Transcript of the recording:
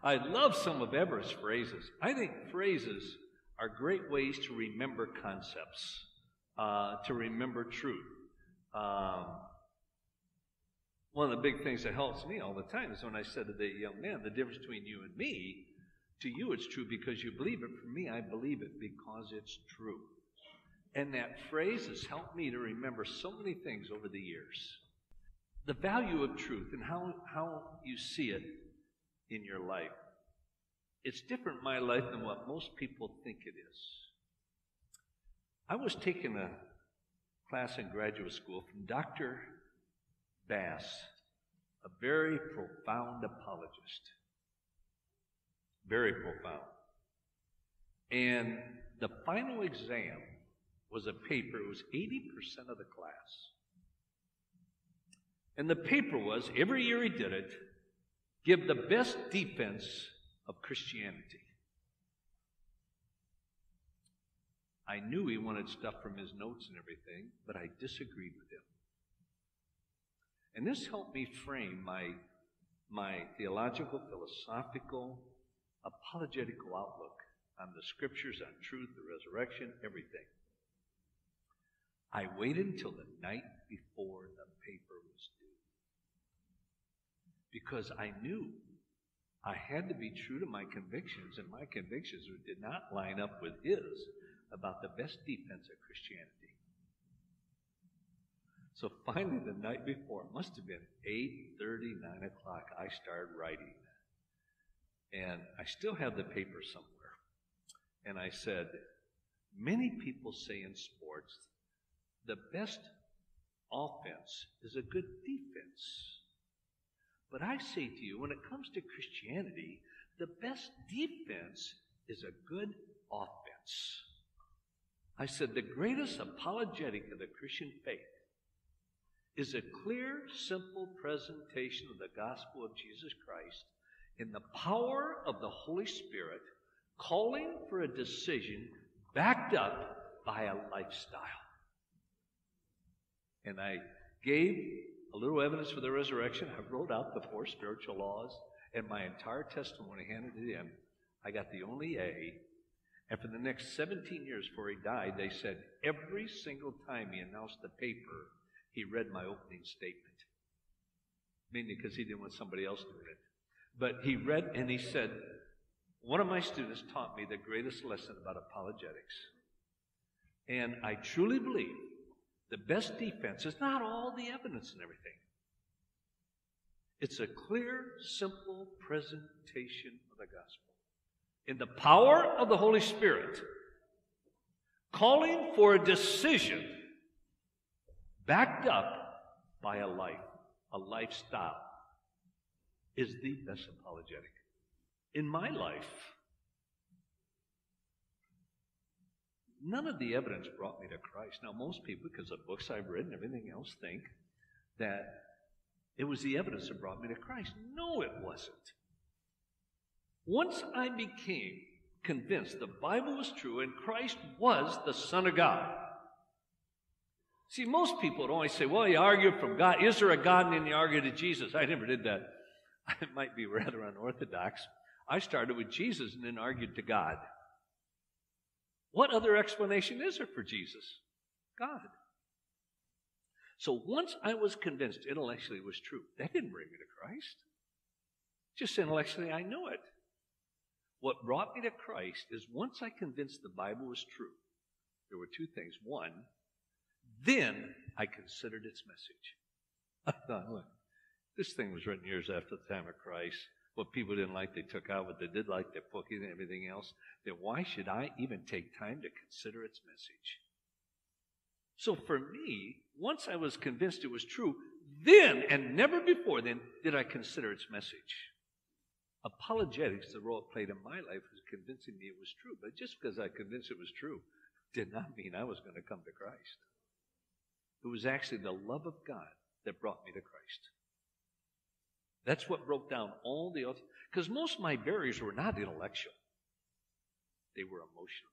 I love some of Everett's phrases. I think phrases are great ways to remember concepts, to remember truth. One of the big things that helps me all the time is when I said to the young man, the difference between you and me, to you it's true because you believe it. For me, I believe it because it's true. And that phrase has helped me to remember so many things over the years. The value of truth and how you see it in your life. It's different in my life than what most people think it is. I was taking a class in graduate school from Dr. Bass, a very profound apologist. Very profound. And the final exam was a paper. It was 80% of the class. And the paper was, every year he did it, give the best defense of Christianity. I knew he wanted stuff from his notes and everything, but I disagreed with him. And this helped me frame my theological, philosophical, apologetical outlook on the scriptures, on truth, the resurrection, everything. I waited until the night before the paper was due. Because I knew I had to be true to my convictions, and my convictions did not line up with his about the best defense of Christianity. So finally, the night before, it must have been 8:30, 9 o'clock, I started writing. And I still have the paper somewhere. And I said, many people say in sports, the best offense is a good defense. But I say to you, when it comes to Christianity, the best defense is a good offense. I said, the greatest apologetic of the Christian faith is a clear, simple presentation of the gospel of Jesus Christ in the power of the Holy Spirit, calling for a decision backed up by a lifestyle. And I gave a little evidence for the resurrection. I wrote out the 4 spiritual laws, and my entire testimony, handed it in. I got the only A. And for the next 17 years before he died, they said every single time he announced the paper, he read my opening statement. Mainly because he didn't want somebody else doing it. But he read and he said, one of my students taught me the greatest lesson about apologetics. And I truly believe the best defense is not all the evidence and everything. It's a clear, simple presentation of the gospel in the power of the Holy Spirit, calling for a decision backed up by a life, a lifestyle, is the best apologetic. In my life, none of the evidence brought me to Christ. Now, most people, because of books I've read and everything else, think that it was the evidence that brought me to Christ. No, it wasn't. Once I became convinced the Bible was true and Christ was the Son of God. See, most people would always say, well, you argue from God. Is there a God? And then you argue to Jesus. I never did that. I might be rather unorthodox. I started with Jesus and then argued to God. What other explanation is there for Jesus? God. So once I was convinced intellectually it was true, that didn't bring me to Christ. Just intellectually, I knew it. What brought me to Christ is once I convinced the Bible was true, there were 2 things. One, then I considered its message. I thought, look, this thing was written years after the time of Christ. What people didn't like, they took out. What they did like, they put in and everything else. Then why should I even take time to consider its message? So for me, once I was convinced it was true, then and never before then did I consider its message. Apologetics, the role it played in my life, was convincing me it was true. But just because I convinced it was true did not mean I was going to come to Christ. It was actually the love of God that brought me to Christ. That's what broke down all the other, because most of my barriers were not intellectual. They were emotional.